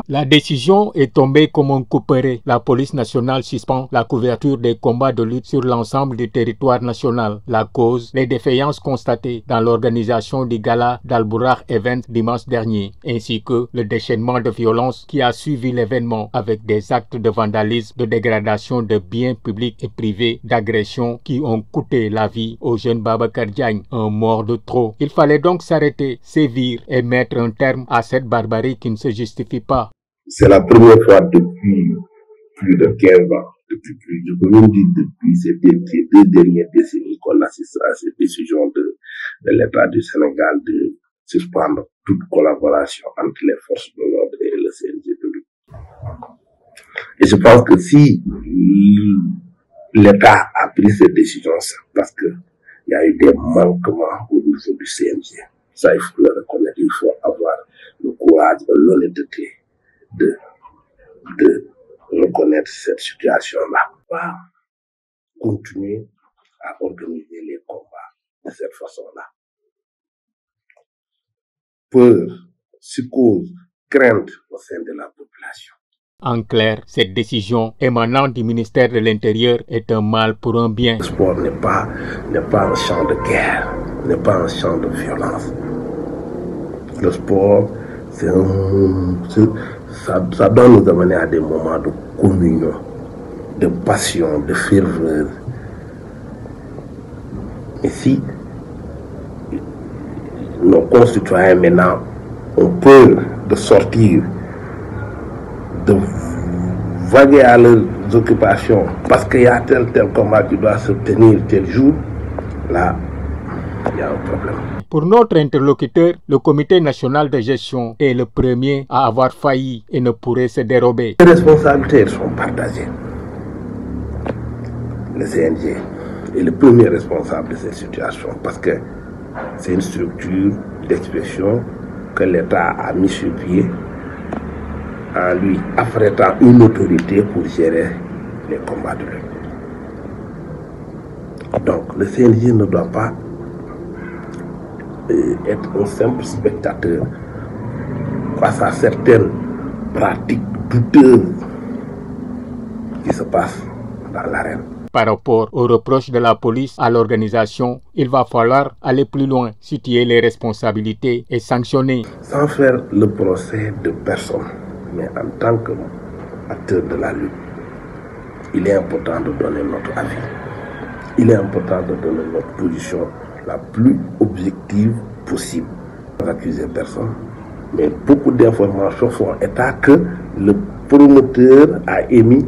La décision est tombée comme un couperet. La police nationale suspend la couverture des combats de lutte sur l'ensemble du territoire national. La cause, les défaillances constatées dans l'organisation du gala d'Al-Bouraq Event dimanche dernier, ainsi que le déchaînement de violence qui a suivi l'événement avec des actes de vandalisme, de dégradation de biens publics et privés, d'agressions qui ont coûté la vie au jeune Babacar Diagne, un mort de trop. Il fallait donc s'arrêter, sévir et mettre un terme à cette barbarie qui ne se justifie pas. C'est la première fois depuis plus de 15 ans, je peux même dire depuis ces deux dernières décennies qu'on assiste à cette décision de l'État du Sénégal de suspendre toute collaboration entre les forces de l'ordre et le CNG de lutte. Et je pense que si l'État a pris cette décision, c'est parce que il y a eu des manquements au niveau du CNG. Ça, il faut le reconnaître, il faut avoir le courage et l'honnêteté de reconnaître cette situation-là. Pas continuer à organiser les combats de cette façon-là. Peur, psychose, crainte au sein de la population. En clair, cette décision émanant du ministère de l'Intérieur est un mal pour un bien. Le sport n'est pas un champ de guerre, n'est pas un champ de violence. Le sport, ça doit nous amener à des moments de communion, de passion, de ferveur. Et si nos concitoyens maintenant ont peur de sortir, de vaguer à leurs occupations, parce qu'il y a tel combat qui doit se tenir tel jour, là, il y a un problème. Pour notre interlocuteur, le comité national de gestion est le premier à avoir failli et ne pourrait se dérober. Les responsabilités sont partagées. Le CNG est le premier responsable de cette situation parce que c'est une structure d'expression que l'État a mis sur pied en lui affrétant une autorité pour gérer les combats de lutte. Donc le CNG ne doit pas être un simple spectateur face à certaines pratiques douteuses qui se passent dans l'arène. Par rapport aux reproches de la police à l'organisation, il va falloir aller plus loin, situer les responsabilités et sanctionner. Sans faire le procès de personne, mais en tant qu'acteur de la lutte, il est important de donner notre avis. Il est important de donner notre position la plus objective possible. Sans accuser personne, mais beaucoup d'informations font état que le promoteur a émis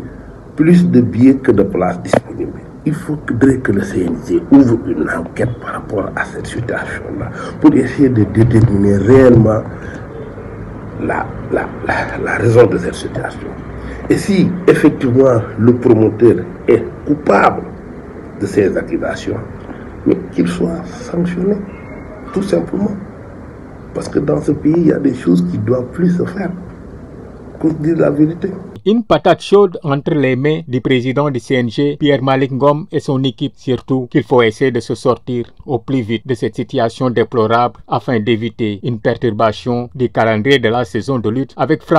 plus de billets que de places disponibles. Il faudrait que le CNG ouvre une enquête par rapport à cette situation-là pour essayer de déterminer réellement la raison de cette situation. Et si effectivement le promoteur est coupable de ces accusations, mais qu'il soit sanctionné, tout simplement. Parce que dans ce pays, il y a des choses qui ne doivent plus se faire. Qu'on se dise la vérité. Une patate chaude entre les mains du président du CNG, Pierre-Malick Ngom, et son équipe. Surtout qu'il faut essayer de se sortir au plus vite de cette situation déplorable afin d'éviter une perturbation du calendrier de la saison de lutte avec